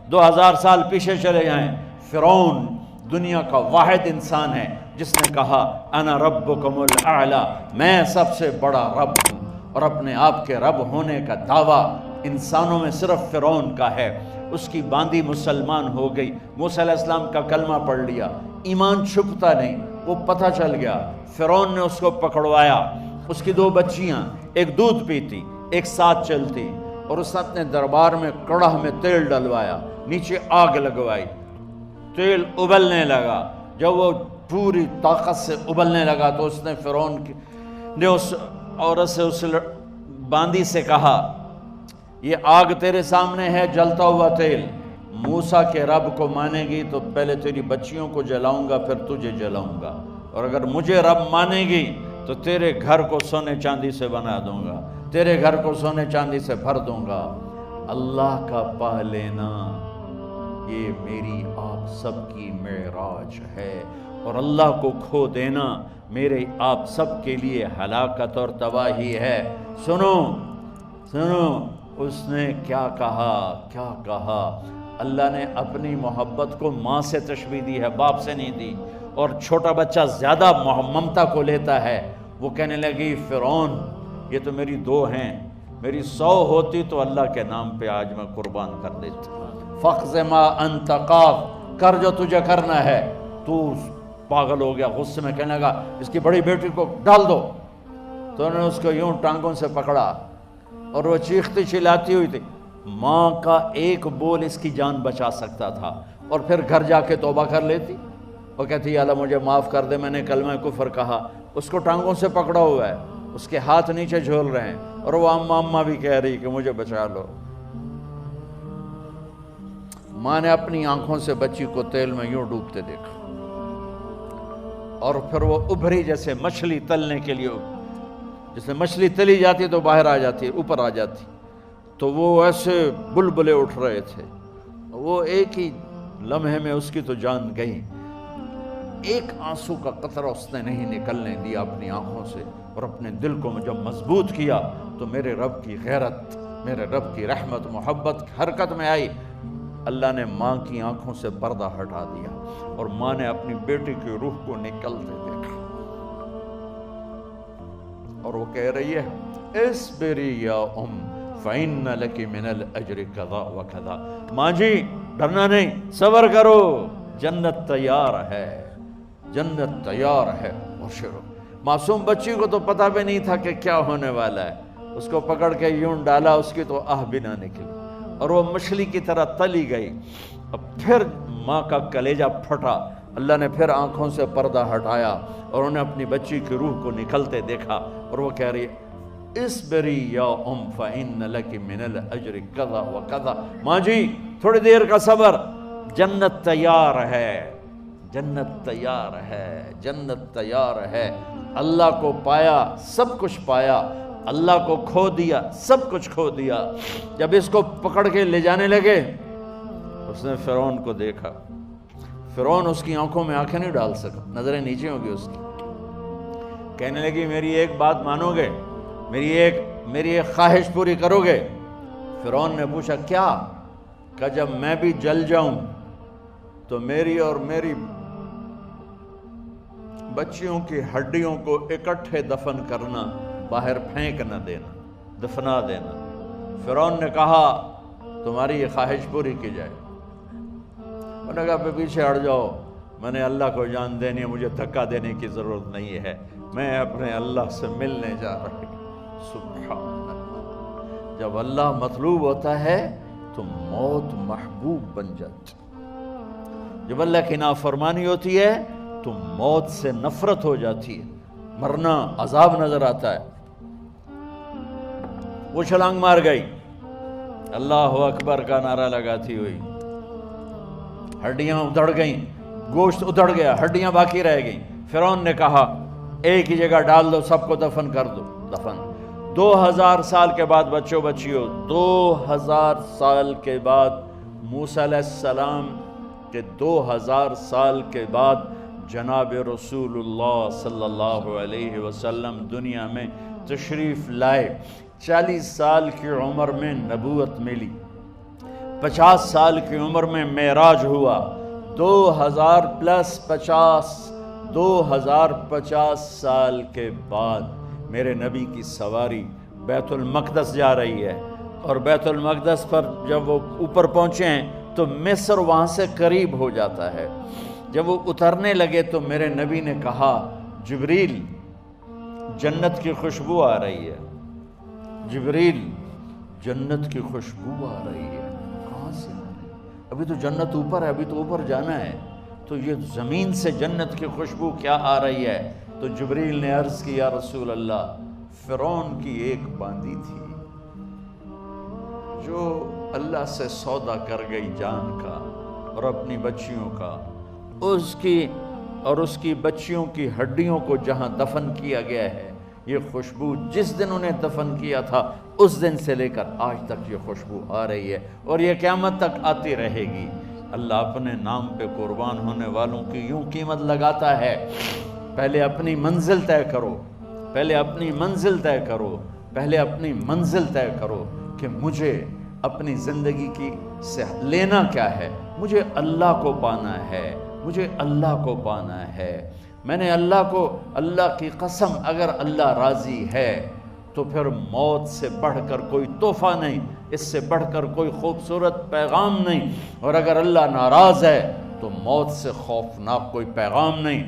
2000 سال پیچھے چلے جائیں، فرعون دنیا کا واحد انسان ہے جس نے کہا انا ربکم الاعلی، میں سب سے بڑا رب ہوں، اور اپنے آپ کے رب ہونے کا دعویٰ انسانوں میں صرف فرعون کا ہے۔ اس کی باندی مسلمان ہو گئی، موسیٰ علیہ السلام کا کلمہ پڑھ لیا، ایمان چھپتا نہیں، وہ پتہ چل گیا۔ فرعون نے اس کو پکڑوایا، اس کی 2 بچیاں، ایک دودھ پیتی ایک ساتھ چلتی، اور اس نے اپنے دربار میں کڑاہ میں تیل ڈلوایا، نیچے آگ لگوائی، تیل ابلنے لگا۔ جب وہ پوری طاقت سے ابلنے لگا تو اس نے فرعون نے اس عورت سے، اس باندی سے کہا یہ آگ تیرے سامنے ہے، جلتا ہوا تیل، موسیٰ کے رب کو مانے گی تو پہلے تیری بچیوں کو جلاؤں گا پھر تجھے جلاؤں گا، اور اگر مجھے رب مانے گی تو تیرے گھر کو سونے چاندی سے بنا دوں گا، تیرے گھر کو سونے چاندی سے بھر دوں گا۔ اللہ کا پا لینا یہ میری آپ سب کی معراج ہے، اور اللہ کو کھو دینا میرے آپ سب کے لیے ہلاکت اور تباہی ہے۔ سنو سنو اس نے کیا کہا۔ اللہ نے اپنی محبت کو ماں سے تشبیہ دی ہے، باپ سے نہیں دی، اور چھوٹا بچہ زیادہ ممتا کو لیتا ہے۔ وہ کہنے لگی فرعون یہ تو میری 2 ہیں، میری 100 ہوتی تو اللہ کے نام پہ آج میں قربان کر دیتی۔ فَقْضِ مَا أَنْتَ قَاضٍ، کر جو تجھے کرنا ہے۔ تو پاگل ہو گیا، غصے میں کہنے لگا اس کی بڑی بیٹی کو ڈال دو۔ تو انہوں نے اس کو یوں ٹانگوں سے پکڑا اور وہ چیختی چلاتی ہوئی تھی۔ ماں کا ایک بول اس کی جان بچا سکتا تھا، اور پھر گھر جا کے توبہ کر لیتی، وہ کہتی یا اللہ مجھے معاف کر دے، میں نے کلمہ کفر کہا۔ اس کو ٹانگوں سے پکڑا ہوا ہے، اس کے ہاتھ نیچے جھول رہے ہیں، اور وہ اماں بھی کہہ رہی کہ مجھے بچا لو۔ ماں نے اپنی آنکھوں سے بچی کو تیل میں یوں ڈوبتے دیکھا، اور پھر وہ ابھری جیسے مچھلی تلنے کے لیے، جیسے مچھلی تلی جاتی تو باہر آ جاتی، اوپر آ جاتی، تو وہ ایسے بلبلے اٹھ رہے تھے۔ وہ ایک ہی لمحے میں اس کی تو جان گئی، ایک آنسو کا قطرہ اس نے نہیں نکلنے دیا اپنی آنکھوں سے، اور اپنے دل کو جب مضبوط کیا تو میرے رب کی غیرت، میرے رب کی رحمت محبت حرکت میں آئی۔ اللہ نے ماں کی آنکھوں سے پردہ ہٹا دیا، اور ماں نے اپنی بیٹی کی روح کو نکلتے دیکھا، اور وہ کہہ رہی ہے اصبری یا ام فإن لک من الأجر کذا وکذا، ماں جی ڈرنا نہیں، صبر کرو، جنت تیار ہے، جنت تیار ہے۔ اور شروع معصوم بچی کو تو پتہ بھی نہیں تھا کہ کیا ہونے والا ہے، اس کو پکڑ کے یوں ڈالا، اس کی تو آہ بھی نہ نکلی، اور وہ مچھلی کی طرح تلی گئی۔ اب پھر ماں کا کلیجہ پھٹا، اللہ نے پھر آنکھوں سے پردہ ہٹایا، اور انہیں اپنی بچی کی روح کو نکلتے دیکھا، اور وہ کہہ رہی اصبری یا ام فإن لک من الأجر کذا وکذا، ماں جی تھوڑی دیر کا صبر، جنت تیار ہے، جنت تیار ہے، جنت تیار ہے۔ اللہ کو پایا سب کچھ پایا، اللہ کو کھو دیا سب کچھ کھو دیا۔ جب اس کو پکڑ کے لے جانے لگے، اس نے فرعون کو دیکھا، فرعون اس کی آنکھوں میں آنکھیں نہیں ڈال سکا، نظریں نیچے ہوگی اس کی۔ کہنے لگی میری ایک بات مانو گے، میری ایک خواہش پوری کرو گے؟ فرعون نے پوچھا کیا؟ کہ جب میں بھی جل جاؤں تو میری اور میری بچیوں کی ہڈیوں کو اکٹھے دفن کرنا، باہر پھینک نہ دینا، دفنا دینا۔ فرعون نے کہا تمہاری یہ خواہش پوری کی جائے۔ انہوں نے کہا پیچھے ہٹ جاؤ، میں نے اللہ کو جان دینی ہے، مجھے دھکا دینے کی ضرورت نہیں ہے، میں اپنے اللہ سے ملنے جا رہا ہوں۔ سبحان اللہ، جب اللہ مطلوب ہوتا ہے تو موت محبوب بن جاتی، جب اللہ کی نافرمانی ہوتی ہے تو موت سے نفرت ہو جاتی ہے، مرنا عذاب نظر آتا ہے۔ وہ چھلانگ مار گئی، اللہ اکبر کا نعرہ لگاتی ہوئی، ہڈیاں ادھڑ گئیں، گوشت ادھڑ گیا، ہڈیاں باقی رہ گئیں۔ فرعون نے کہا ایک ہی جگہ ڈال دو، سب کو دفن کر دو، دفن۔ 2000 سال کے بعد بچیوں 2000 سال کے بعد موسیٰ علیہ السلام کے 2000 سال کے بعد جناب رسول اللہ صلی اللہ علیہ وسلم دنیا میں تشریف لائے۔ 40 سال کی عمر میں نبوت ملی، 50 سال کی عمر میں معراج ہوا، 2050 سال کے بعد میرے نبی کی سواری بیت المقدس جا رہی ہے، اور بیت المقدس پر جب وہ اوپر پہنچے ہیں تو مصر وہاں سے قریب ہو جاتا ہے۔ جب وہ اترنے لگے تو میرے نبی نے کہا، جبریل جنت کی خوشبو آ رہی ہے، جبریل جنت کی خوشبو آ رہی ہے۔ کہاں سے آ رہی ہے؟ ابھی تو جنت اوپر ہے، ابھی تو اوپر جانا ہے، تو یہ زمین سے جنت کی خوشبو کیا آ رہی ہے؟ تو جبریل نے عرض کی، یا رسول اللہ، فرعون کی ایک باندی تھی جو اللہ سے سودا کر گئی جان کا اور اپنی بچیوں کا، اس کی بچیوں کی ہڈیوں کو جہاں دفن کیا گیا ہے، یہ خوشبو جس دن انہیں دفن کیا تھا اس دن سے لے کر آج تک یہ خوشبو آ رہی ہے، اور یہ قیامت تک آتی رہے گی۔ اللہ اپنے نام پہ قربان ہونے والوں کی یوں قیمت لگاتا ہے، پہلے اپنی منزل طے کرو، پہلے اپنی منزل طے کرو، پہلے اپنی منزل طے کرو کہ مجھے اپنی زندگی کی سے لینا کیا ہے۔ مجھے اللہ کو پانا ہے، مجھے اللہ کو پانا ہے۔ میں نے اللہ کی قسم، اگر اللہ راضی ہے تو پھر موت سے بڑھ کر کوئی تحفہ نہیں، اس سے بڑھ کر کوئی خوبصورت پیغام نہیں، اور اگر اللہ ناراض ہے تو موت سے خوفناک کوئی پیغام نہیں۔